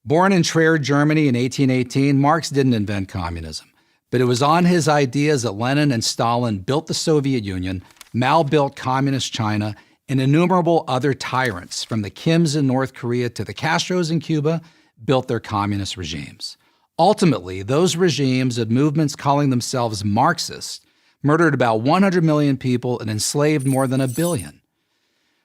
Born in Trier, Germany in 1818, Marx didn't invent communism. But it was on his ideas that Lenin and Stalin built the Soviet Union, Mao built communist China, and innumerable other tyrants, from the Kims in North Korea to the Castros in Cuba, built their communist regimes. Ultimately, those regimes and movements calling themselves Marxist murdered about 100 million people and enslaved more than 1 billion.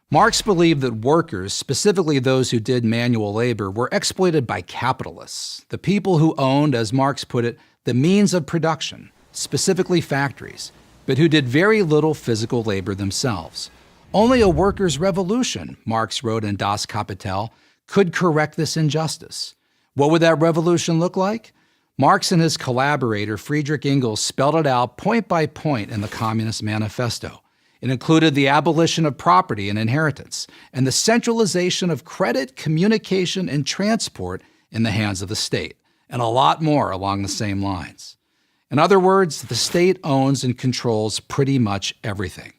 Marx believed that workers, specifically those who did manual labor, were exploited by capitalists, the people who owned, as Marx put it, the means of production, specifically factories, but who did very little physical labor themselves. Only a workers' revolution, Marx wrote in Das Kapital, could correct this injustice. What would that revolution look like? Marx and his collaborator Friedrich Engels spelled it out point by point in the Communist Manifesto. It included the abolition of property and inheritance, and the centralization of credit, communication, and transport in the hands of the state, and a lot more along the same lines. In other words, the state owns and controls pretty much everything.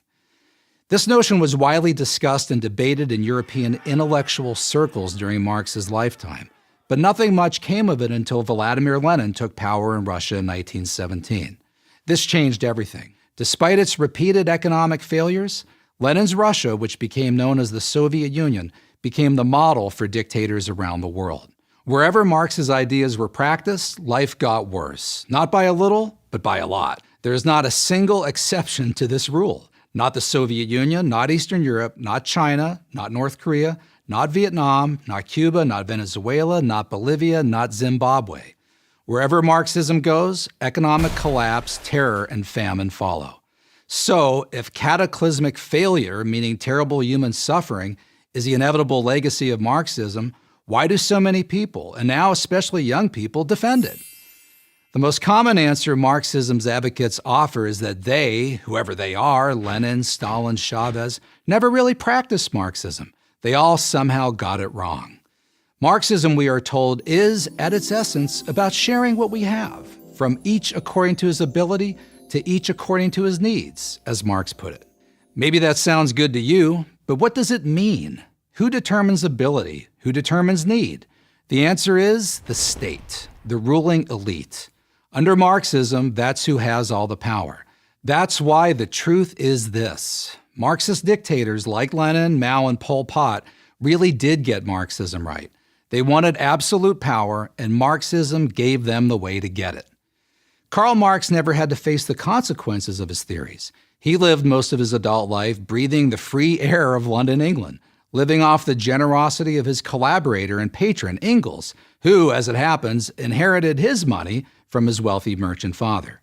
This notion was widely discussed and debated in European intellectual circles during Marx's lifetime, but nothing much came of it until Vladimir Lenin took power in Russia in 1917. This changed everything. Despite its repeated economic failures, Lenin's Russia, which became known as the Soviet Union, became the model for dictators around the world. Wherever Marx's ideas were practiced, life got worse. Not by a little, but by a lot. There is not a single exception to this rule. Not the Soviet Union, not Eastern Europe, not China, not North Korea, not Vietnam, not Cuba, not Venezuela, not Bolivia, not Zimbabwe. Wherever Marxism goes, economic collapse, terror, and famine follow. So, if cataclysmic failure, meaning terrible human suffering, is the inevitable legacy of Marxism, why do so many people, and now especially young people, defend it? The most common answer Marxism's advocates offer is that they, whoever they are, Lenin, Stalin, Chavez, never really practiced Marxism. They all somehow got it wrong. Marxism, we are told, is, at its essence, about sharing what we have, from each according to his ability to each according to his needs, as Marx put it. Maybe that sounds good to you, but what does it mean? Who determines ability? Who determines need? The answer is the state, the ruling elite. Under Marxism, that's who has all the power. That's why the truth is this. Marxist dictators like Lenin, Mao, and Pol Pot really did get Marxism right. They wanted absolute power, and Marxism gave them the way to get it. Karl Marx never had to face the consequences of his theories. He lived most of his adult life breathing the free air of London, England, living off the generosity of his collaborator and patron, Engels, who, as it happens, inherited his money from his wealthy merchant father.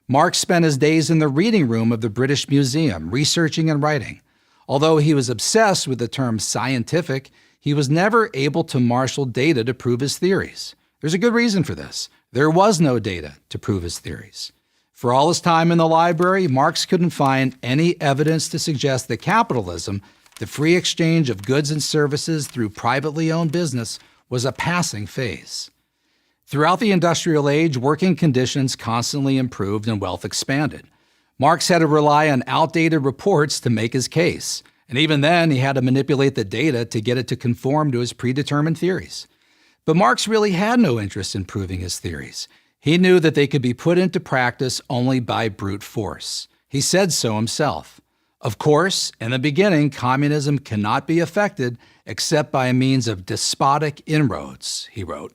Marx spent his days in the reading room of the British Museum, researching and writing. Although he was obsessed with the term scientific, he was never able to marshal data to prove his theories. There's a good reason for this. There was no data to prove his theories. For all his time in the library, Marx couldn't find any evidence to suggest that capitalism, the free exchange of goods and services through privately owned business, was a passing phase. Throughout the industrial age, working conditions constantly improved and wealth expanded. Marx had to rely on outdated reports to make his case. And even then, he had to manipulate the data to get it to conform to his predetermined theories. But Marx really had no interest in proving his theories. He knew that they could be put into practice only by brute force. He said so himself. Of course, in the beginning, communism cannot be effected except by means of despotic inroads, he wrote.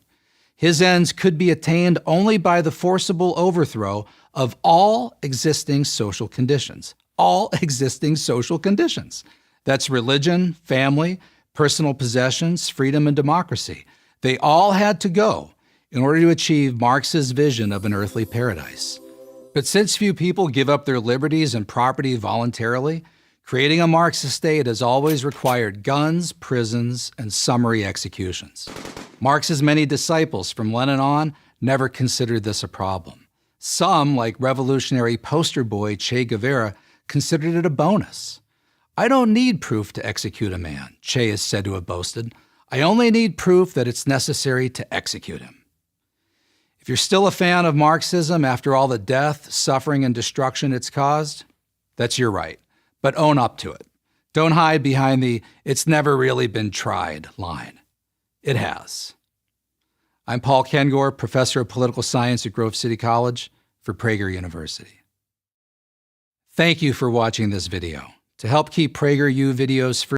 His ends could be attained only by the forcible overthrow of all existing social conditions. All existing social conditions. That's religion, family, personal possessions, freedom, and democracy. They all had to go in order to achieve Marx's vision of an earthly paradise. But since few people give up their liberties and property voluntarily, creating a Marxist state has always required guns, prisons, and summary executions. Marx's many disciples from Lenin on never considered this a problem. Some, like revolutionary poster boy Che Guevara, considered it a bonus. I don't need proof to execute a man, Che is said to have boasted. I only need proof that it's necessary to execute him. If you're still a fan of Marxism after all the death, suffering, and destruction it's caused, that's your right. But own up to it. Don't hide behind the "it's never really been tried" line. It has. I'm Paul Kengor, professor of political science at Grove City College for Prager University. Thank you for watching this video. To help keep PragerU videos free,